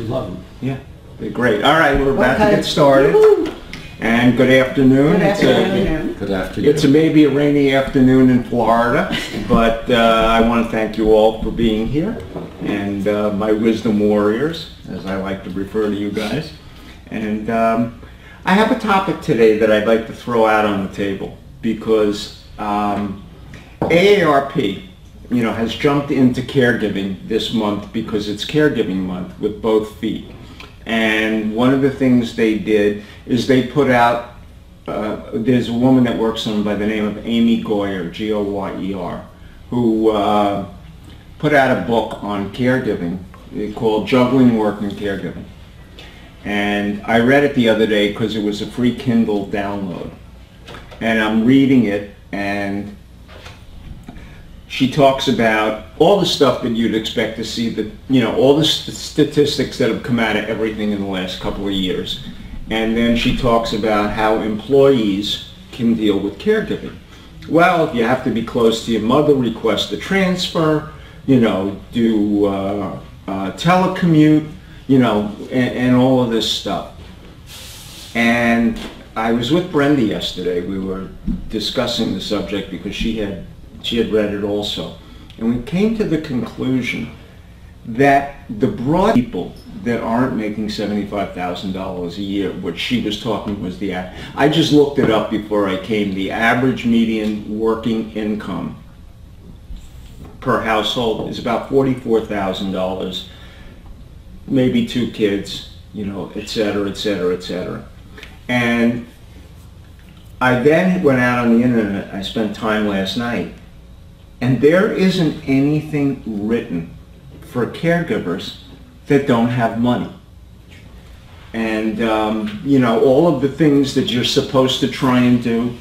We love them. Yeah, they're great. All right, we're about to get started. And good afternoon. Good afternoon. Good afternoon. It's maybe a rainy afternoon in Florida, but I want to thank you all for being here, and my wisdom warriors, as I like to refer to you guys. And I have a topic today that I'd like to throw out on the table, because AARP, has jumped into caregiving this month because it's caregiving month with both feet. And one of the things they did is they put out, there's a woman that works on by the name of Amy Goyer, G-O-Y-E-R, who put out a book on caregiving called Juggling Work and Caregiving. And I read it the other day because it was a free Kindle download. And I'm reading it, and she talks about all the stuff that you'd expect to see, that all the statistics that have come out of everything in the last couple of years. And then she talks about how employees can deal with caregiving. Well, you have to be close to your mother, request a transfer, do telecommute, and all of this stuff. And I was with Brenda yesterday. We were discussing the subject because she had read it also. And we came to the conclusion that the broad people that aren't making $75,000 a year, which she was talking was I just looked it up before I came, the average median working income per household is about $44,000, maybe 2 kids, et cetera, et cetera, et cetera. And I then went out on the internet. I spent time last night, and there isn't anything written for caregivers that don't have money. And, all of the things that you're supposed to try and do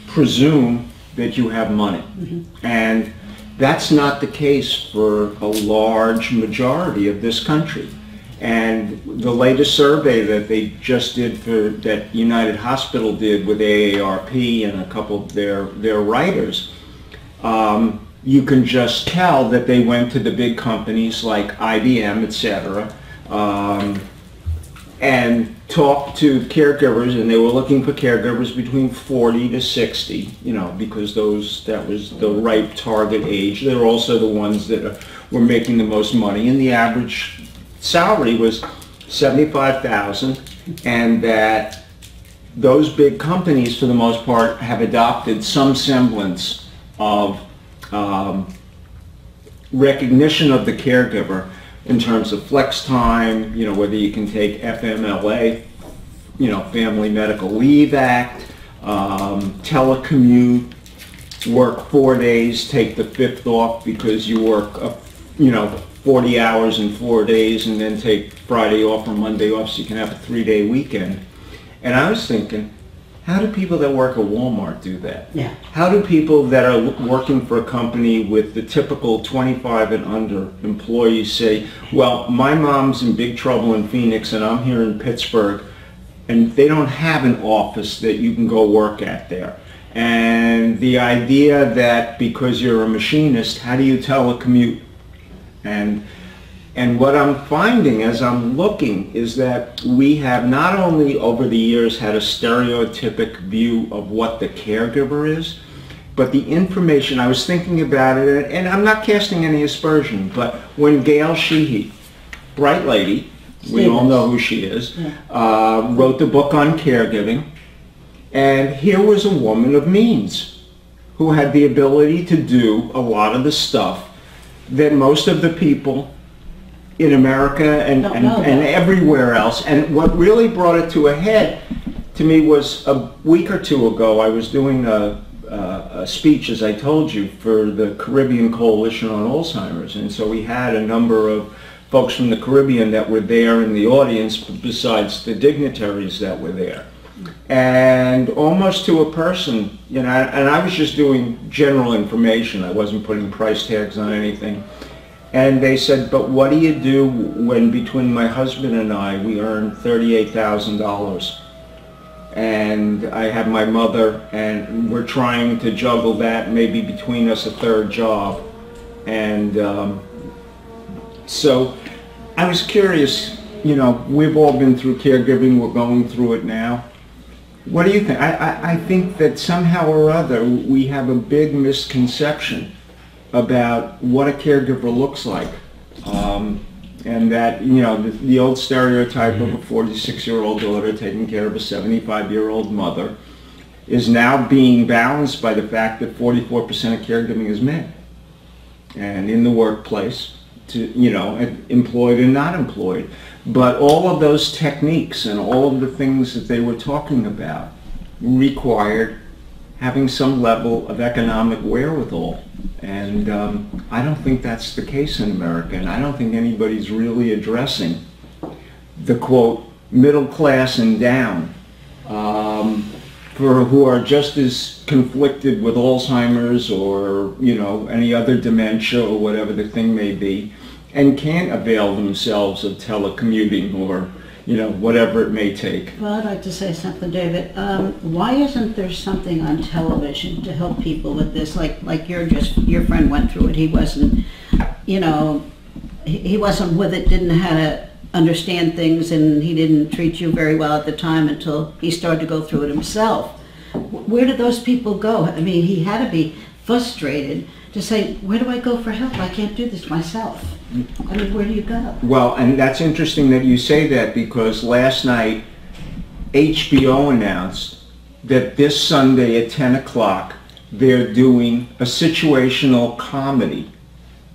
presume that you have money. Mm-hmm. And that's not the case for a large majority of this country. And the latest survey that they just did that United Hospital did with AARP and a couple of their writers, you can just tell that they went to the big companies like IBM, etc., and talked to caregivers, and they were looking for caregivers between 40 to 60, because that was the right target age. They're also the ones that were making the most money, and the average salary was $75,000, and that those big companies, for the most part, have adopted some semblance of recognition of the caregiver in terms of flex time, whether you can take FMLA, Family Medical Leave Act, telecommute, work 4 days, take the 5th off because you work, 40 hours in 4 days, and then take Friday off or Monday off so you can have a 3-day weekend. And I was thinking, how do people that work at Walmart do that? Yeah. How do people that are working for a company with the typical 25 and under employees say, well, my mom's in big trouble in Phoenix and I'm here in Pittsburgh, and they don't have an office that you can go work at there. And the idea that because you're a machinist, how do you telecommute? And what I'm finding as I'm looking is that we have not only over the years had a stereotypic view of what the caregiver is, but the information, I was thinking about it, and I'm not casting any aspersion, but when Gail Sheehy, bright lady, we all know who she is, wrote the book on caregiving, and here was a woman of means who had the ability to do a lot of the stuff that most of the people in America and everywhere else. And what really brought it to a head to me was a week or two ago, I was doing a speech, as I told you, for the Caribbean Coalition on Alzheimer's. And so we had a number of folks from the Caribbean that were there in the audience besides the dignitaries that were there. And almost to a person, and I was just doing general information. I wasn't putting price tags on anything. And they said, but what do you do when between my husband and I, we earn $38,000? And I have my mother, and we're trying to juggle that, maybe between us a third job. And so I was curious, you know, we've all been through caregiving, we're going through it now. What do you think? I think that somehow or other we have a big misconception about what a caregiver looks like. And that, you know, the old stereotype of a 46-year-old daughter taking care of a 75-year-old mother is now being balanced by the fact that 44% of caregiving is men. And in the workplace, you know, employed and not employed. But all of those techniques and all of the things that they were talking about required having some level of economic wherewithal. And I don't think that's the case in America, and I don't think anybody's really addressing the, quote, middle class and down, for who are just as conflicted with Alzheimer's or, you know, any other dementia or whatever the thing may be, and can't avail themselves of telecommuting or, you know, whatever it may take. Well, I'd like to say something, David. Why isn't there something on television to help people with this? Like your friend went through it. He wasn't, you know, he wasn't with it, didn't know how to understand things, and he didn't treat you very well at the time until he started to go through it himself. Where did those people go? I mean, he had to be frustrated to say, where do I go for help? I can't do this myself. I mean, where do you go? Well, and that's interesting that you say that, because last night HBO announced that this Sunday at 10 o'clock they're doing a situational comedy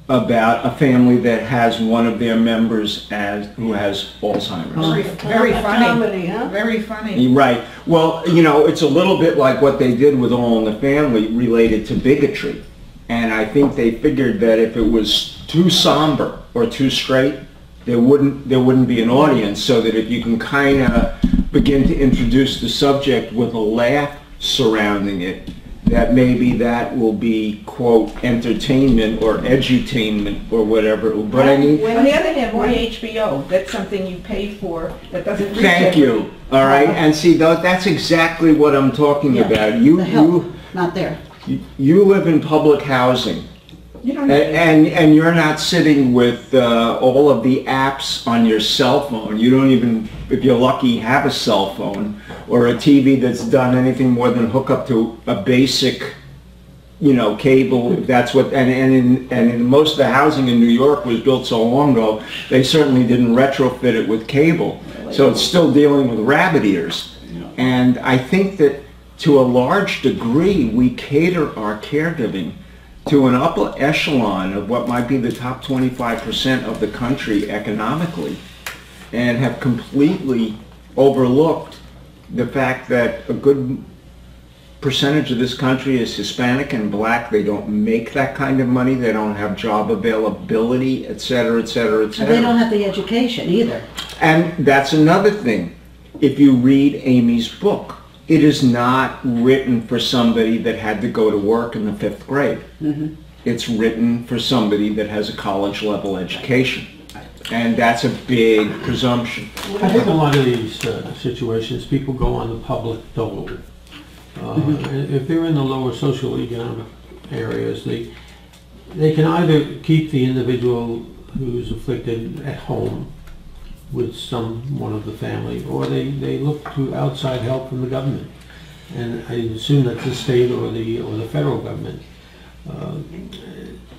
about a family that has one of their members who has Alzheimer's. Very funny. Comedy, huh? Very funny. Right. Well, you know, it's a little bit like what they did with All in the Family related to bigotry. And I think they figured that if it was too somber or too straight, there wouldn't be an audience, so that if you can kind of begin to introduce the subject with a laugh surrounding it, that maybe that will be, quote, entertainment or edutainment or whatever. But I mean, on the other hand, why HBO? That's something you pay for that doesn't reach thank you. All right, and see, that's exactly what I'm talking about. The help, not there. You live in public housing, You don't and you're not sitting with all of the apps on your cell phone. You don't even, if you're lucky, have a cell phone or a TV that's done anything more than hook up to a basic, you know, cable. That's what, and in most of the housing in New York was built so long ago, they certainly didn't retrofit it with cable. So it's still dealing with rabbit ears. And I think that to a large degree, we cater our caregiving to an upper echelon of what might be the top 25% of the country economically, and have completely overlooked the fact that a good percentage of this country is Hispanic and black. They don't make that kind of money. They don't have job availability, et cetera, et cetera, et cetera. And they don't have the education either. And that's another thing. If you read Amy's book, it is not written for somebody that had to go to work in the 5th grade. Mm-hmm. It's written for somebody that has a college level education. And that's a big presumption. I think a lot of these situations, people go on the public dole. If they're in the lower socioeconomic areas, they can either keep the individual who's afflicted at home with someone of the family, or they look to outside help from the government. And I assume that's the state or the federal government.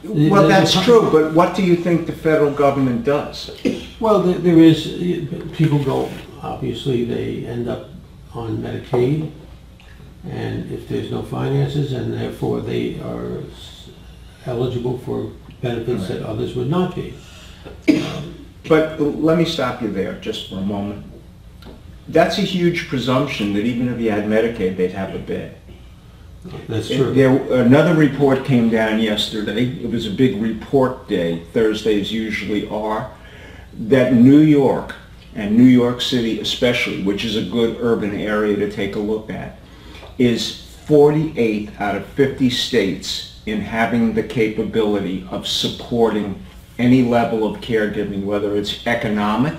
Well, that's true, but what do you think the federal government does? Well, there is, people go, obviously they end up on Medicaid, and if there's no finances, and therefore they are eligible for benefits that others would not be. But let me stop you there just for a moment. That's a huge presumption that even if you had Medicaid, they'd have a bed. That's true. Another report came down yesterday. It was a big report day. Thursdays usually are. That New York, and New York City especially, which is a good urban area to take a look at, is 48th out of 50 states in having the capability of supporting any level of caregiving, whether it's economic.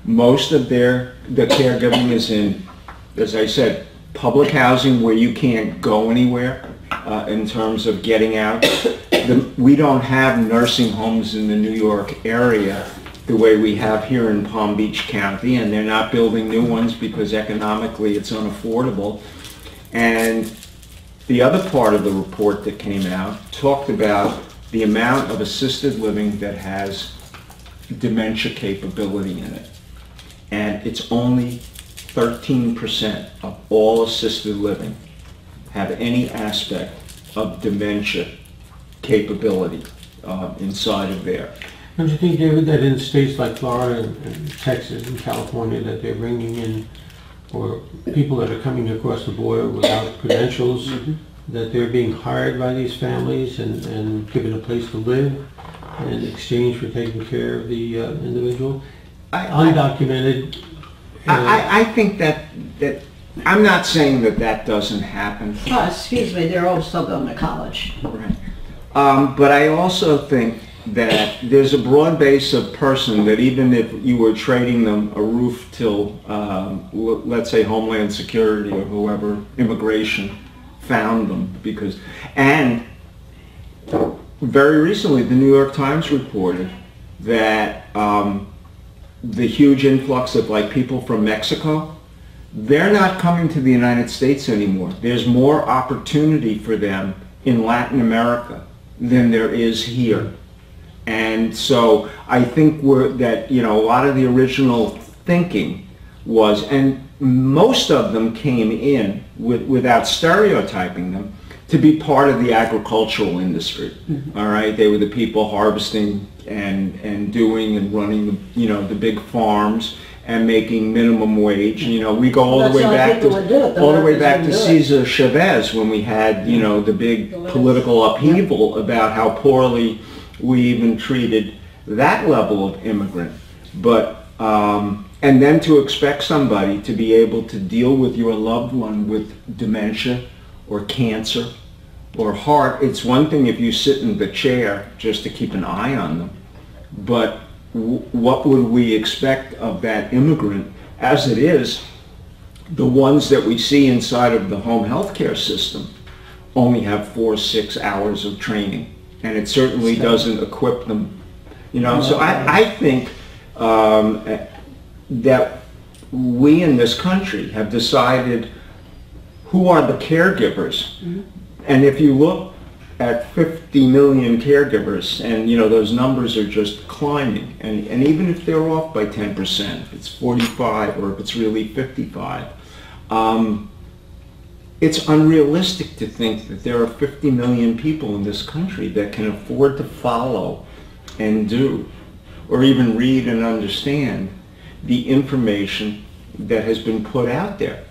Most of the caregiving is in, as I said, public housing where you can't go anywhere in terms of getting out. We don't have nursing homes in the New York area the way we have here in Palm Beach County, and they're not building new ones because economically it's unaffordable. And the other part of the report that came out talked about the amount of assisted living that has dementia capability in it. And it's only 13% of all assisted living have any aspect of dementia capability inside of there. Don't you think, David, that in states like Florida and Texas and California that they're bringing in, or people that are coming across the border without credentials, that they're being hired by these families and given a place to live in exchange for taking care of the individual? Undocumented. I think that I'm not saying that doesn't happen. Excuse me, they're all still going to college. Right. But I also think that there's a broad base of person that even if you were trading them a roof till, let's say Homeland Security or whoever, immigration found them and very recently the New York Times reported that the huge influx of like people from Mexico, they're not coming to the United States anymore. There's more opportunity for them in Latin America than there is here. And so I think a lot of the original thinking was, and most of them came in without stereotyping them, to be part of the agricultural industry. All right, they were the people harvesting and doing and running the big farms and making minimum wage. We go all the way back to Cesar Chavez when we had the big political upheaval about how poorly we even treated that level of immigrant. But and then to expect somebody to be able to deal with your loved one with dementia or cancer or heart. It's one thing if you sit in the chair just to keep an eye on them, but what would we expect of that immigrant? As it is, the ones that we see inside of the home health care system only have 4 or 6 hours of training, and it certainly doesn't equip them. So I think that we in this country have decided who are the caregivers. And if you look at 50 million caregivers, and those numbers are just climbing, and even if they're off by 10%, if it's 45 or if it's really 55, it's unrealistic to think that there are 50 million people in this country that can afford to follow and do, or even read and understand the information that has been put out there.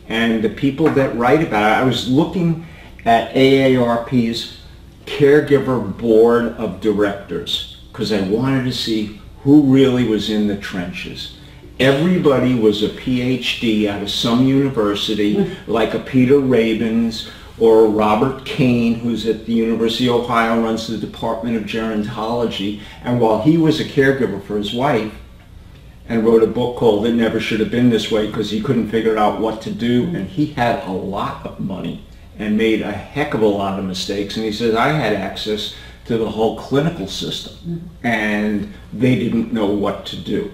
And the people that write about it, I was looking at AARP's Caregiver Board of Directors because I wanted to see who really was in the trenches. Everybody was a PhD out of some university, like a Peter Rabins or Robert Kane, who's at the University of Ohio, runs the Department of Gerontology. And while he was a caregiver for his wife and wrote a book called It Never Should Have Been This Way because he couldn't figure out what to do, and he had a lot of money and made a heck of a lot of mistakes. And he says, I had access to the whole clinical system, and they didn't know what to do.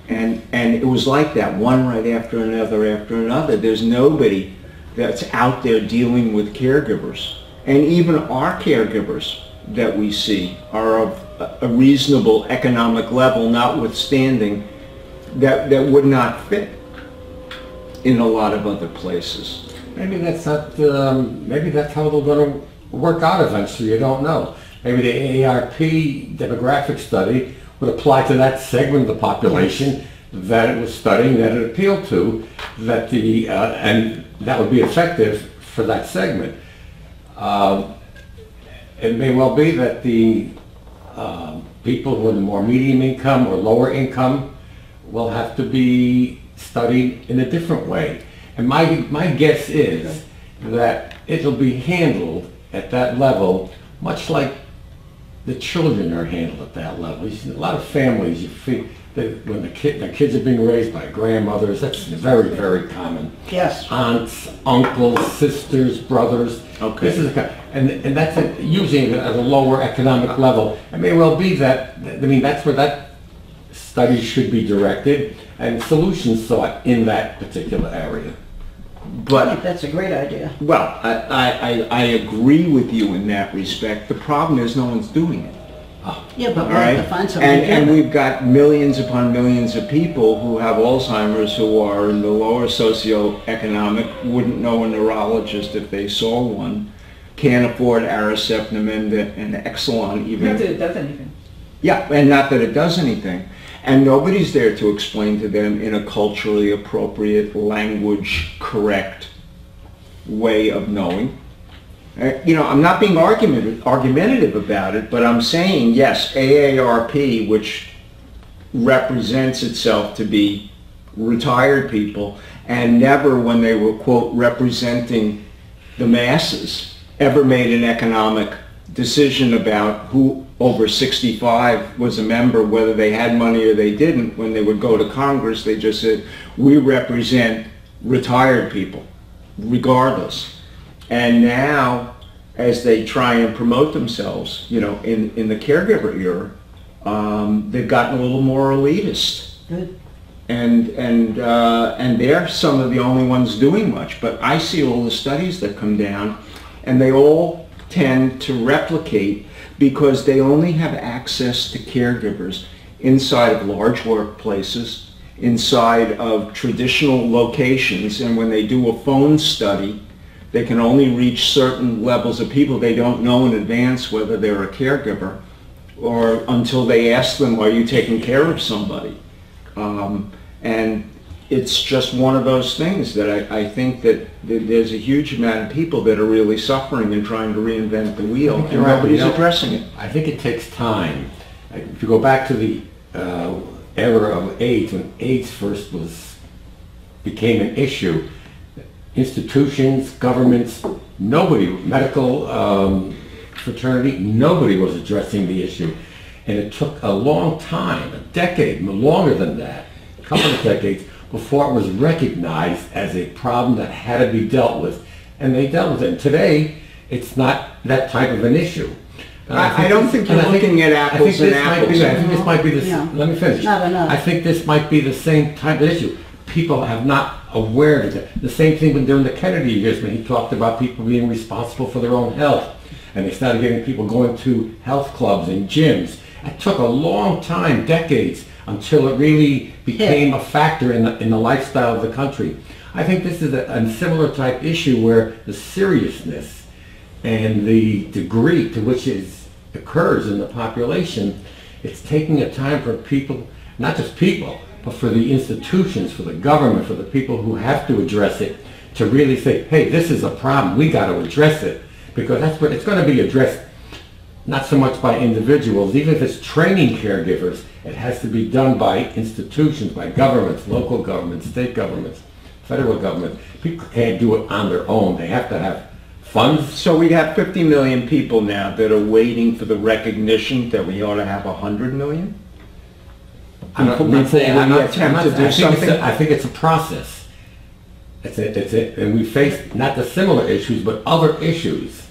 And it was like that, one right after another. There's nobody that's out there dealing with caregivers. And even our caregivers that we see are of a reasonable economic level, notwithstanding that would not fit in a lot of other places. Maybe that's not. Maybe that's how they're going to work out eventually. You don't know. Maybe the AARP demographic study would apply to that segment of the population that it was studying, that it appealed to, that and that would be effective for that segment. It may well be that the people with more medium income or lower income will have to be studied in a different way. And my guess is that it'll be handled at that level much like the children are handled at that level. You see, a lot of families, you feel that when the kids are being raised by grandmothers, that's very, very common. Yes. Aunts, uncles, sisters, brothers. Okay. This is and that's usually at a lower economic level. It may well be that, I mean, that's where that studies should be directed and solutions sought in that particular area. I think that's a great idea. Well, I agree with you in that respect. The problem is no one's doing it. Yeah, but All we'll have right? to find something to do. And we've got millions upon millions of people who have Alzheimer's who are in the lower socioeconomic, wouldn't know a neurologist if they saw one, can't afford Aricept, Namenda, and Exelon even. Not that it does anything. Yeah, and not that it does anything. And nobody's there to explain to them in a culturally appropriate, language correct way of knowing. You know, I'm not being argumentative about it, but I'm saying, yes, AARP, which represents itself to be retired people, and never, when they were, quote, representing the masses, ever made an economic decision about who over 65 was a member, whether they had money or they didn't. When they would go to Congress, they just said, we represent retired people, regardless. And now, as they try and promote themselves, you know, in the caregiver era, they've gotten a little more elitist. Good. And they're some of the only ones doing much. But I see all the studies that come down, and they all tend to replicate because they only have access to caregivers inside of large workplaces, inside of traditional locations, and when they do a phone study, they can only reach certain levels of people. They don't know in advance whether they're a caregiver or until they ask them, are you taking care of somebody? And it's just one of those things that I think that there's a huge amount of people that are really suffering and trying to reinvent the wheel, and nobody's addressing it. I think it takes time. If you go back to the era of AIDS, when AIDS first became an issue, institutions, governments, nobody, medical fraternity, nobody was addressing the issue. And it took a long time, a decade, longer than that, a couple of decades, before it was recognized as a problem that had to be dealt with. And they dealt with it. And today, it's not that type of an issue. I don't think you're looking at apples and apples. I think this might be the, Yeah. let me finish. Not enough. I think this might be the same type of issue. People have not aware of it. The same thing when during the Kennedy years when he talked about people being responsible for their own health. And they started getting people going to health clubs and gyms. It took a long time, decades, until it really became a factor in the lifestyle of the country. I think this is a similar type issue where the seriousness and the degree to which it occurs in the population, it's taking a time for people, not just people, but for the institutions, for the government, for the people who have to address it, to really say, hey, this is a problem, we got to address it. Because that's what it's going to be addressed, not so much by individuals, even if it's training caregivers, it has to be done by institutions, by governments, local governments, state governments, federal government. People can't do it on their own. They have to have funds. So we have 50 million people now that are waiting for the recognition that we ought to have 100 million? I'm not saying, I think it's a process. And we face not the similar issues, but other issues.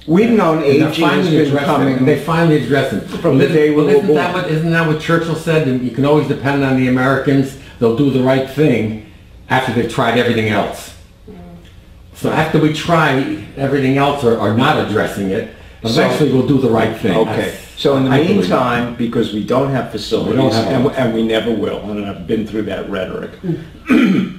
We've known aging has been coming. And they finally address it. From the day we were born. Isn't that what Churchill said? And you can always depend on the Americans. They'll do the right thing after they've tried everything else. So after we try everything else or not addressing it, eventually we'll do the right thing. Okay. So in the meantime, because we don't have facilities, and we never will, and I've been through that rhetoric,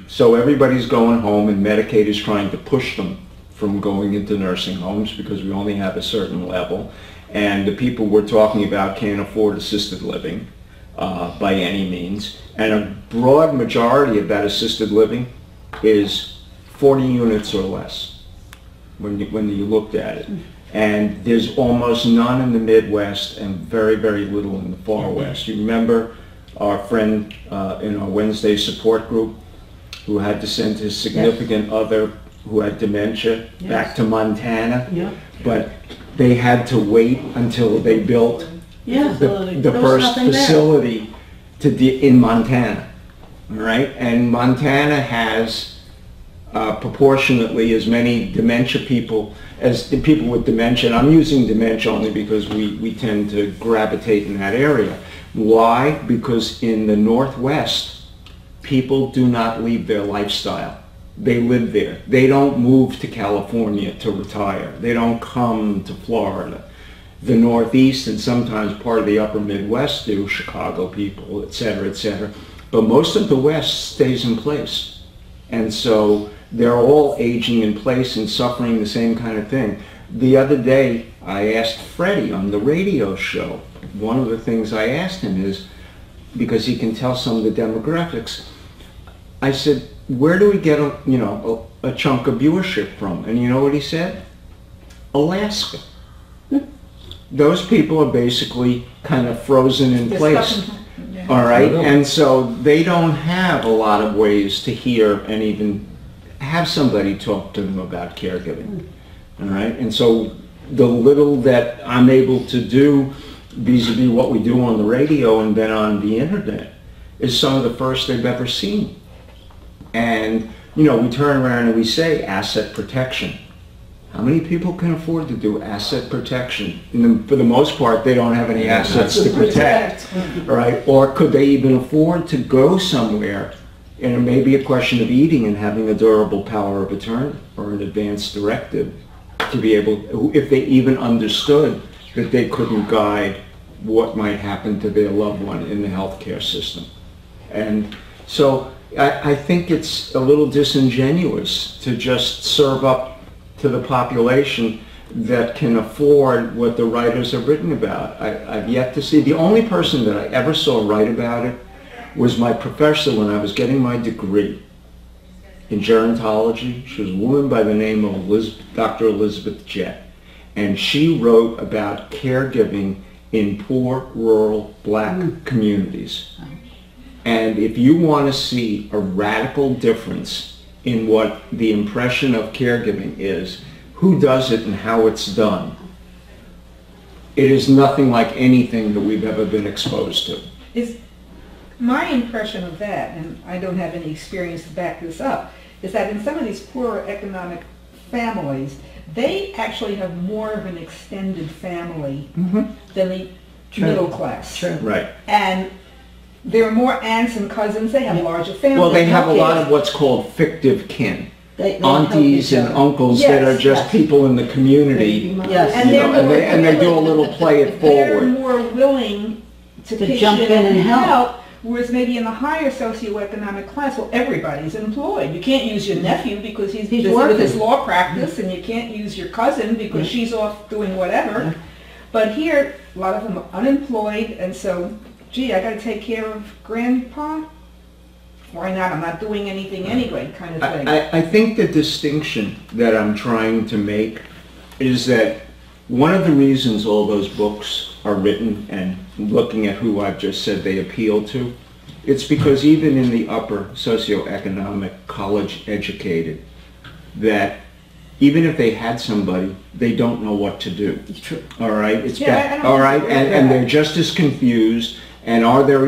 so everybody's going home and Medicaid is trying to push them from going into nursing homes because we only have a certain level, and the people we're talking about can't afford assisted living by any means, and a broad majority of that assisted living is 40 units or less when you looked at it. And there's almost none in the Midwest and very, very little in the far West. You remember our friend in our Wednesday support group who had to send his significant other who had dementia back to Montana? Yeah. But they had to wait until they built the first facility in Montana. All right? And Montana has proportionately as many dementia people as the people with dementia. And I'm using dementia only because we tend to gravitate in that area. Why? Because in the Northwest, people do not leave their lifestyle. They live there. They don't move to California to retire. They don't come to Florida. The Northeast and sometimes part of the upper Midwest do, Chicago people, et cetera, but most of the West stays in place. And so they're all aging in place and suffering the same kind of thing. The other day, I asked Freddie on the radio show, one of the things I asked him is, because he can tell some of the demographics, I said, where do we get a chunk of viewership from? And you know what he said? Alaska. Those people are basically kind of frozen in place. All right, and so they don't have a lot of ways to hear and even have somebody talk to them about caregiving. All right, and so the little that I'm able to do vis-a-vis what we do on the radio and then on the internet is some of the first they've ever seen. And we turn around and we say asset protection. How many people can afford to do asset protection? For the most part, they don't have any assets to protect, all right? Or could they even afford to go somewhere? And it may be a question of eating and having a durable power of attorney or an advance directive to be able, if they even understood that they couldn't guide what might happen to their loved one in the healthcare system. And so I think it's a little disingenuous to just serve up to the population that can afford what the writers have written about. I've yet to see, the only person that I ever saw write about it was my professor when I was getting my degree in gerontology. She was a woman by the name of Dr. Elizabeth Jett. And she wrote about caregiving in poor, rural, black communities. And if you want to see a radical difference in what the impression of caregiving is, who does it and how it's done, it is nothing like anything that we've ever been exposed to. Is my impression of that, and I don't have any experience to back this up, is that in some of these poorer economic families, they actually have more of an extended family than the middle class. True. Right. And there are more aunts and cousins, they have larger families. Well, they have a lot kids. of what's called fictive kin. They help Aunties each and other. uncles that are Yes, just yes. people in the community. Yes. And they're more And they do a little play it They're forward. more willing to pitch jump in and help. Whereas maybe in the higher socioeconomic class, well, everybody's employed. You can't use your nephew because he's busy with his working. law practice, and you can't use your cousin because she's off doing whatever. But here, a lot of them are unemployed, and so, gee, I got to take care of grandpa? Why not? I'm not doing anything anyway, kind of thing. I think the distinction that I'm trying to make is that one of the reasons all those books are written, and looking at who I've just said they appeal to, it's because even in the upper socioeconomic, college educated, that even if they had somebody, they don't know what to do. It's true. All right, it's Yeah, I don't all right, disagree with and that. they're just as confused. And are there,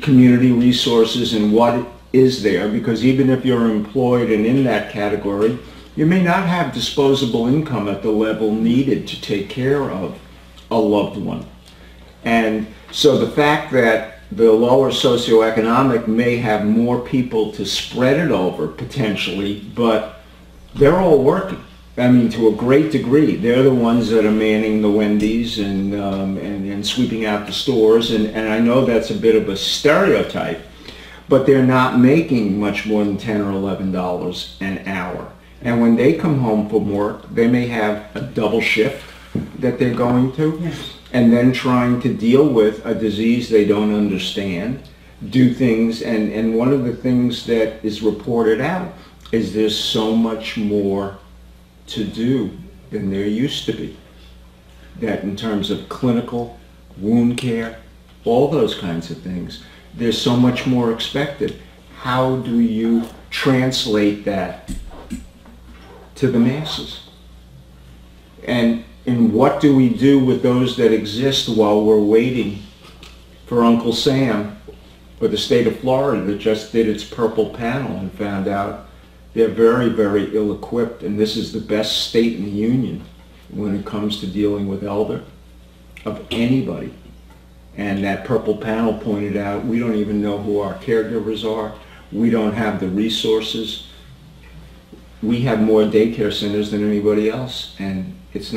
community resources and what is there? Because even if you're employed and in that category, you may not have disposable income at the level needed to take care of a loved one. And so the fact that the lower socioeconomic may have more people to spread it over potentially, but they're all working. I mean, to a great degree. They're the ones that are manning the Wendy's and sweeping out the stores. And I know that's a bit of a stereotype, but they're not making much more than $10 or $11 an hour. And when they come home from work, they may have a double shift that they're going to, and then trying to deal with a disease they don't understand, do things. And one of the things that is reported out is there's so much more to do than there used to be. That in terms of clinical, wound care, all those kinds of things, there's so much more expected. How do you translate that to the masses? And what do we do with those that exist while we're waiting for Uncle Sam or the state of Florida that just did its purple panel and found out They're very, very ill-equipped, and this is the best state in the union when it comes to dealing with elder of anybody. And that purple panel pointed out, we don't even know who our caregivers are. We don't have the resources. We have more daycare centers than anybody else, and it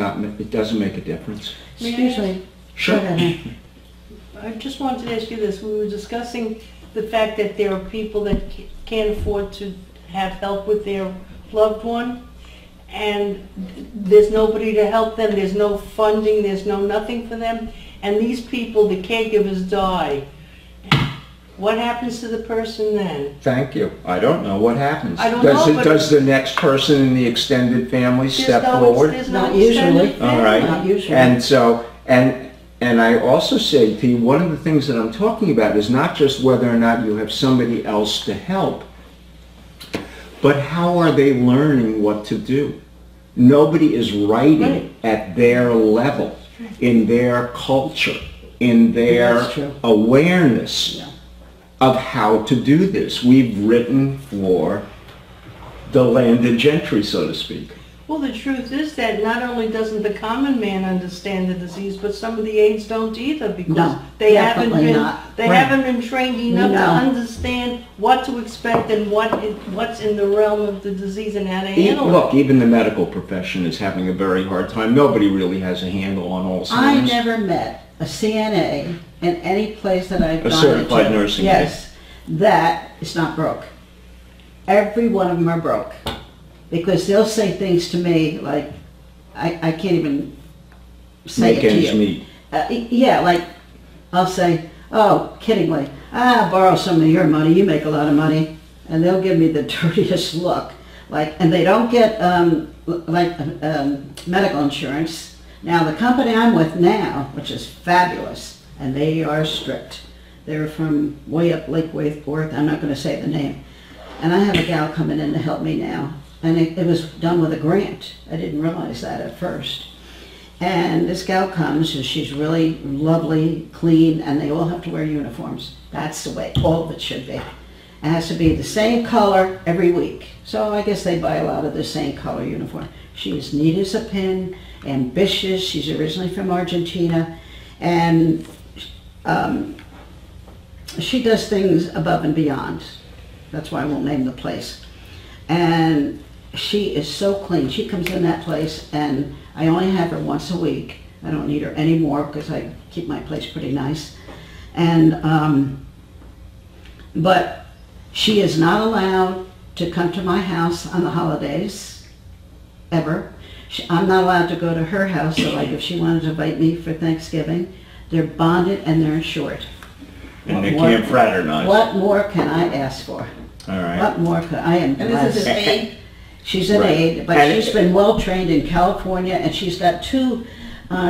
doesn't make a difference. Excuse me. Sure. Go ahead. I just wanted to ask you this. We were discussing the fact that there are people that can't afford to have help with their loved one, and there's nobody to help them, there's no funding, there's no nothing for them, and these people, the caregivers, die. What happens to the person then? Thank you. I don't know what happens. I don't know, but- Does the next person in the extended family step forward? There's no Not extended usually. All right. Not usually. And so, and I also say to you, one of the things that I'm talking about is not just whether or not you have somebody else to help, but how are they learning what to do? Nobody is writing at their level, in their culture, in their That's true. awareness Yeah. of how to do this. We've written for the landed gentry, so to speak. Well, the truth is that not only doesn't the common man understand the disease, but some of the aides don't either, because No, they haven't definitely been not. they Right. haven't been trained enough to No. understand what to expect and what's in the realm of the disease and how to handle it. Look, even the medical profession is having a very hard time. Nobody really has a handle on Alzheimer's. I never met a CNA in any place that I've A gone certified into. nursing Yes, that is not broke. Every one of them are broke. Because they'll say things to me like, I can't even say Make it to ends you. meet. Yeah, like, I'll say, oh, kiddingly, borrow some of your money, you make a lot of money. And they'll give me the dirtiest look. Like, and they don't get, medical insurance. Now, the company I'm with now, which is fabulous, and they are strict. They're from way up Lake Worth, I'm not gonna say the name. And I have a gal coming in to help me now. And it was done with a grant. I didn't realize that at first. And this gal comes, and she's really lovely, clean, and they all have to wear uniforms. That's the way all of it should be. It has to be the same color every week. So I guess they buy a lot of the same color uniform. She is neat as a pin, ambitious. She's originally from Argentina. And she does things above and beyond. That's why I won't name the place. And she is so clean. She comes in that place, and I only have her once a week. I don't need her anymore because I keep my place pretty nice. And but she is not allowed to come to my house on the holidays, ever. I'm not allowed to go to her house. So like if she wanted to invite me for Thanksgiving, they're bonded and they're insured. And they can't fraternize. What more can I ask for? All right. What more could I am And this is blessed. an aide? She's an Right. aide, but And she's been well trained in California, and she's got two.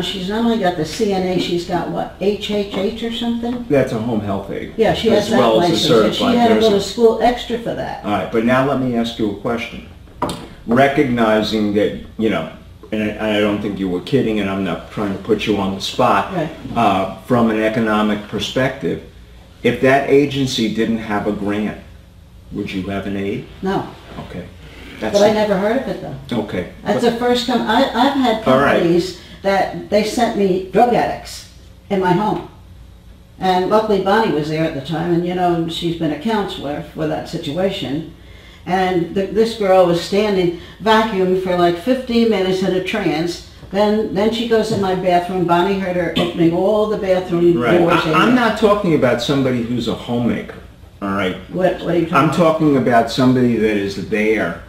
She's not only got the CNA, she's got what, HHH or something? That's a home health aide. Yeah, she has as that well as a license, and she certified had to go to nursing. school extra for that. All right, but now let me ask you a question. Recognizing that, you know, and I don't think you were kidding, and I'm not trying to put you on the spot, Right. from an economic perspective, if that agency didn't have a grant, would you have an aide? No, Okay. but I never heard of it though. Okay. That's the first time, I've had All right. companies that they sent me drug addicts in my home. And luckily Bonnie was there at the time, and you know, she's been a counselor for that situation. And this girl was standing vacuuming for like 15 minutes in a trance. Then she goes in my bathroom. Bonnie heard her opening all the bathroom Right. doors. I'm not talking about somebody who's a homemaker, all right? What are you talking I'm about? talking about somebody that is there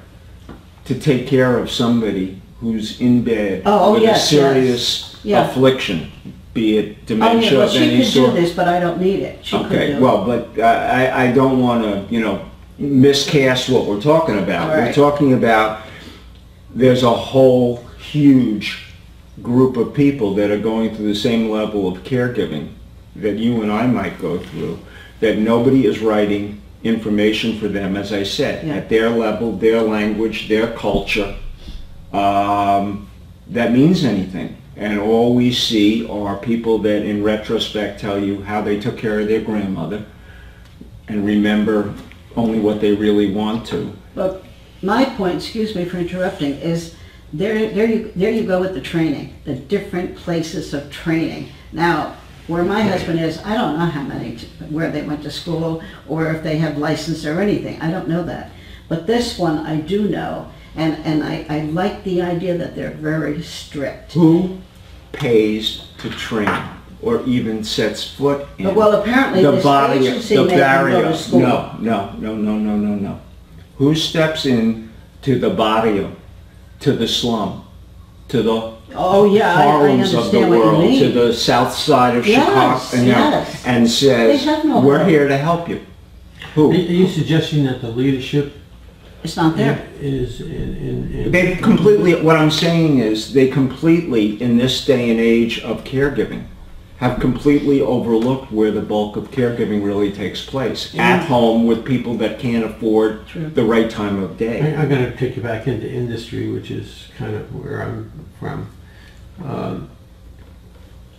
to take care of somebody who's in bed with yes, a serious Yeah. affliction, be it Oh, yeah, dementia well, of she any could do sort. this, but I don't need it. She could Okay, do it. well, but I don't want to, you know, miscast what we're talking about. All We're right. talking about there's a whole huge group of people that are going through the same level of caregiving that you and I might go through, that nobody is writing information for them, as I said, Yeah. at their level, their language, their culture, that means anything. And all we see are people that in retrospect tell you how they took care of their grandmother and remember only what they really want to. But my point, excuse me for interrupting, is there you go with the training, the different places of training. Now, where my husband is, I don't know how many, where they went to school, or if they have license or anything. I don't know that. But this one I do know, and I like the idea that they're very strict. Who pays to train or even sets foot in But, well, apparently the this body, agency the made them go barrier? to school. No. Who steps in to the barrio, to the slum, to the Oh, yeah, I Harlems of the understand what you world, mean. to the south side of Yes, Chicago, you know, yes. and says, They have no we're help. here to help you? Are Who? you suggesting that the leadership It's not there. is in... They completely, what I'm saying is, they completely, in this day and age of caregiving, have completely overlooked where the bulk of caregiving really takes place. At home with people that can't afford True. the right time of day. I'm going to take you back into industry, which is kind of where I'm from.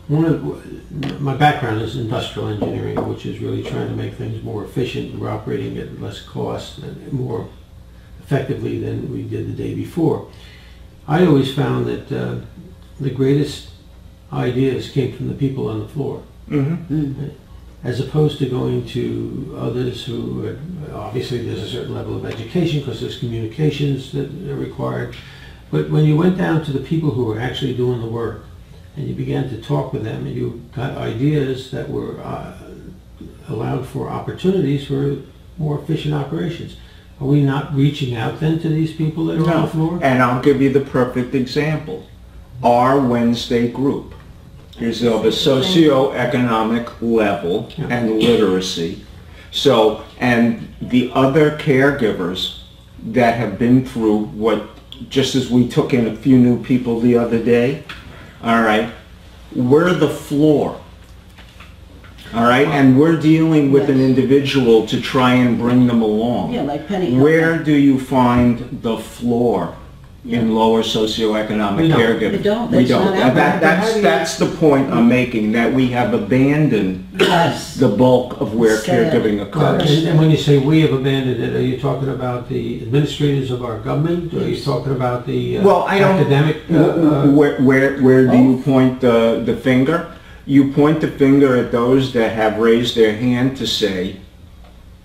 My background is industrial engineering, which is really trying to make things more efficient. We're operating at less cost and more effectively than we did the day before. I always found that the greatest ideas came from the people on the floor, as opposed to going to others who, obviously there's a certain level of education because there's communications that are required. But when you went down to the people who were actually doing the work and you began to talk with them and you got ideas that were allowed for opportunities for more efficient operations. Are we not reaching out then to these people that are on the floor? And I'll give you the perfect example. Our Wednesday group is of a socioeconomic level and literacy. So, and the other caregivers that have been through what, just as we took in a few new people the other day, all right, we're the floor. All right, and we're dealing with an individual to try and bring them along. Yeah, like Penny. Where do you find the floor in lower socioeconomic We don't. caregiving? We don't. We That's don't. not And out there. that's the point I'm making, that we have abandoned Yes. the bulk of where Sad. caregiving occurs. And when you say we have abandoned it, are you talking about the administrators of our government? Or are you talking about the Well, I don't. academic? Where do you point the finger? You point the finger at those that have raised their hand to say,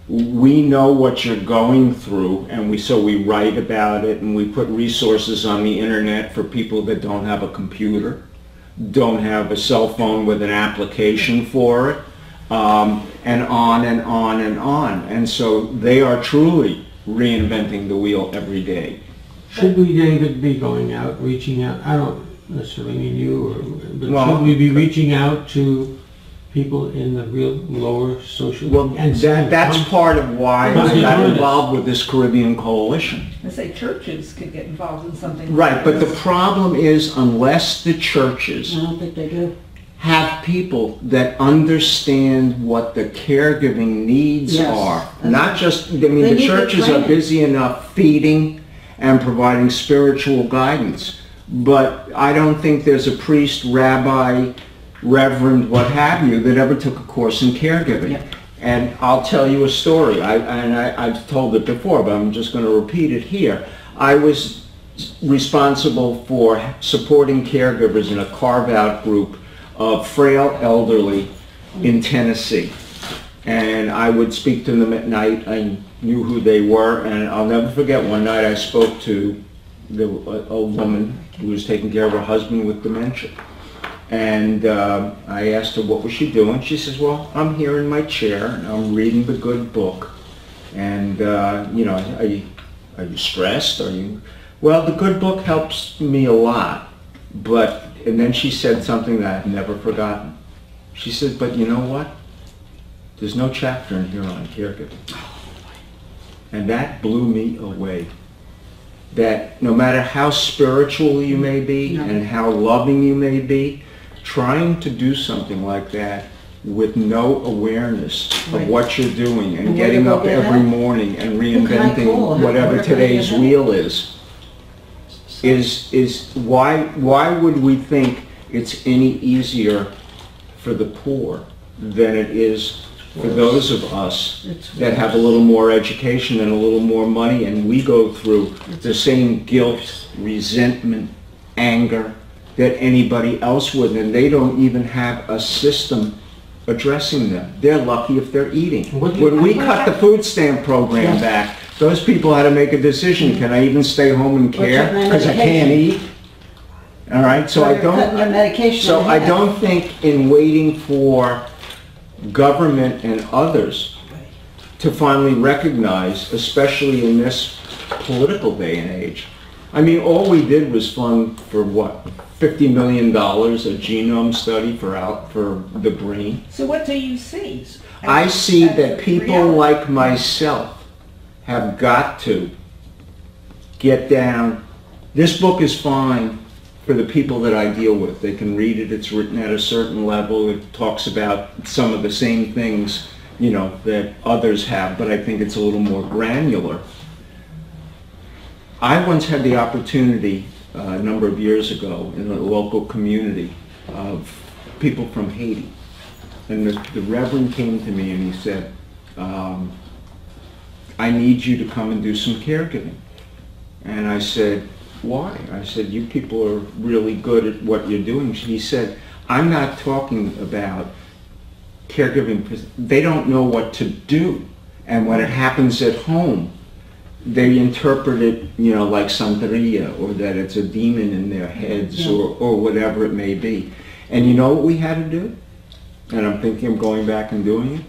we know what you're going through, and so we write about it, and we put resources on the internet for people that don't have a computer, don't have a cell phone with an application for it, and on and on and on. And so they are truly reinventing the wheel every day. Should we, David, be going out, reaching out? I don't necessarily mean you, but Well, should we be reaching out to people in the real lower social? Well, and that's part of why Come I to got join us. involved with this Caribbean Coalition. I say churches could get involved in something. Right, like but the this. problem is, unless the churches I don't think they do. have people that understand what the caregiving needs Yes. are, not just, I mean, They the need the churches are training. busy enough feeding and providing spiritual guidance, but I don't think there's a priest, rabbi, reverend, what have you, that ever took a course in caregiving. Yep. And I'll tell you a story. I've told it before, but I'm just going to repeat it here. I was responsible for supporting caregivers in a carve-out group of frail elderly in Tennessee. And I would speak to them at night. I knew who they were, and I'll never forget one night I spoke to a woman who was taking care of her husband with dementia. And I asked her what was she doing. She says, well, I'm here in my chair and I'm reading the good book. And you know, are you stressed? Are you? Well, the good book helps me a lot. But, and then she said something that I've never forgotten. She said, but you know what? There's no chapter in here on caregiving. And that blew me away. That no matter how spiritual you may be and how loving you may be, trying to do something like that with no awareness of what you're doing and And where getting to go up get every help? morning and Who can I call? reinventing whatever Where can I today's get help? wheel is why would we think it's any easier for the poor than it is for those of us It's that have a little more education and a little more money, and we go through the same guilt, resentment, anger that anybody else would, and they don't even have a system addressing them. They're lucky if they're eating. When we cut the food stamp program back, those people had to make a decision. Can I even stay home and care because I can't eat? All right, so I Cutting your medication so in I half. don't think in waiting for government and others to finally recognize, especially in this political day and age. I mean, all we did was fund for what, $50 million a genome study for the brain. So what do you see? I see as that a people reality? like myself have got to get down. This book is fine for the people that I deal with. They can read it. It's written at a certain level. It talks about some of the same things, you know, that others have, but I think it's a little more granular. I once had the opportunity a number of years ago in a local community of people from Haiti. And the Reverend came to me and he said, I need you to come and do some caregiving. And I said, why? I said, you people are really good at what you're doing. He said, I'm not talking about caregiving. They don't know what to do. And when it happens at home, they interpret it, you know, like Santeria, or that it's a demon in their heads, or whatever it may be. And you know what we had to do? And I'm thinking of going back and doing it.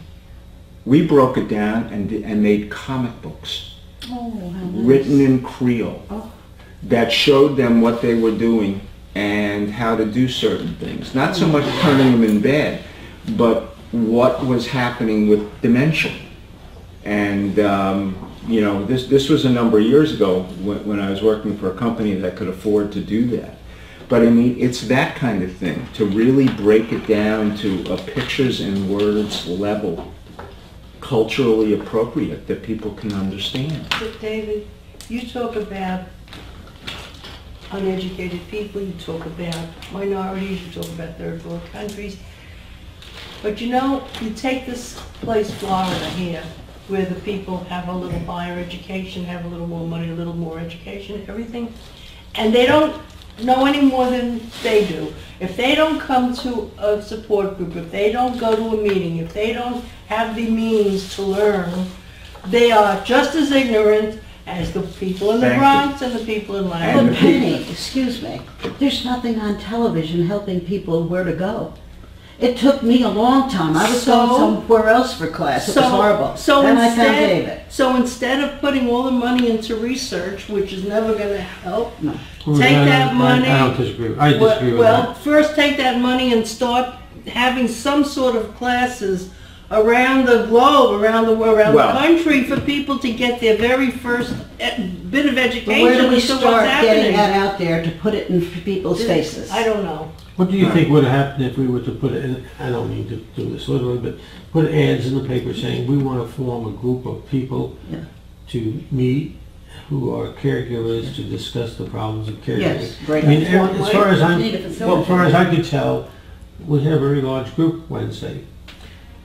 We broke it down and made comic books, written in Creole, that showed them what they were doing and how to do certain things. Not so much turning them in bed, but what was happening with dementia. And you know, this was a number of years ago when I was working for a company that could afford to do that. But I mean, it's that kind of thing, to really break it down to a pictures and words level, culturally appropriate, that people can understand. But David, you talk about uneducated people, you talk about minorities, you talk about third world countries. But you know, you take this place, Florida here, where the people have a little higher education, have a little more money, a little more education, everything, and they don't know any more than they do. If they don't come to a support group, if they don't go to a meeting, if they don't have the means to learn, they are just as ignorant as the people in the Bronx and the people in Miami. But Penny, excuse me, there's nothing on television helping people where to go. It took me a long time. I was going somewhere else for class. It was horrible. Then I found David. So instead of putting all the money into research, which is never going to help, No. take that money. I don't disagree. I disagree with Well, that. first take that money and start having some sort of classes around the globe, around the country, for people to get their very first bit of education. But where do we as to what's start getting happening. that out there to put it in people's faces? I don't know. What do you think would have happened if we were to put it in, I don't mean to do this literally, but put ads in the paper saying we want to form a group of people to meet who are caregivers to discuss the problems of caregiving? Yes, great. I mean, idea. as far as I could tell, we had a very large group Wednesday,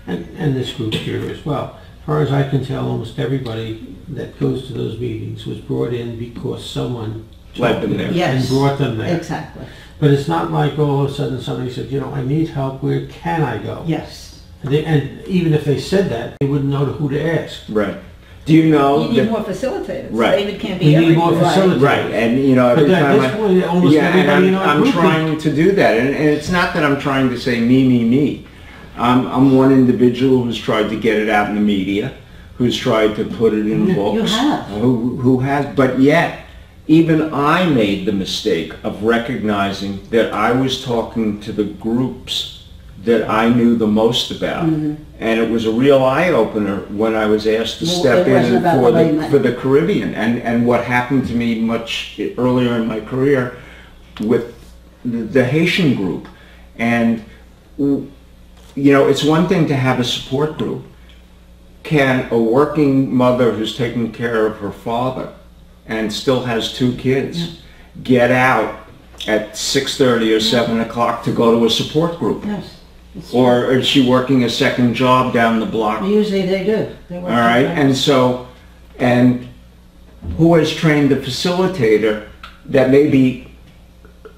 and this group here as well. As far as I can tell, almost everybody that goes to those meetings was brought in because someone Led them there. Yes. and brought them there. Exactly. But it's not like all of a sudden somebody said, you know, I need help, where can I go? Yes. And even if they said that, they wouldn't know who to ask. Right. Do you know You need that? more facilitators. Right. David can't We be need more everywhere. facilitators. Right, and you know, every But time at this point, almost yeah, and everybody in our I'm group trying to do that, and it's not that I'm trying to say me. I'm one individual who's tried to get it out in the media, who's tried to put it in books. You have. Who has, but yet, even I made the mistake of recognizing that I was talking to the groups that I knew the most about. And it was a real eye-opener when I was asked to step it wasn't in about for the layman. for the Caribbean. And what happened to me much earlier in my career with the Haitian group. And, you know, it's one thing to have a support group. Can a working mother who's taking care of her father and still has 2 kids get out at 6:30 or 7 o'clock to go to a support group? Yes. Or is she working a second job down the block? Usually they do. They work All right, together. and so, and who has trained the facilitator that may be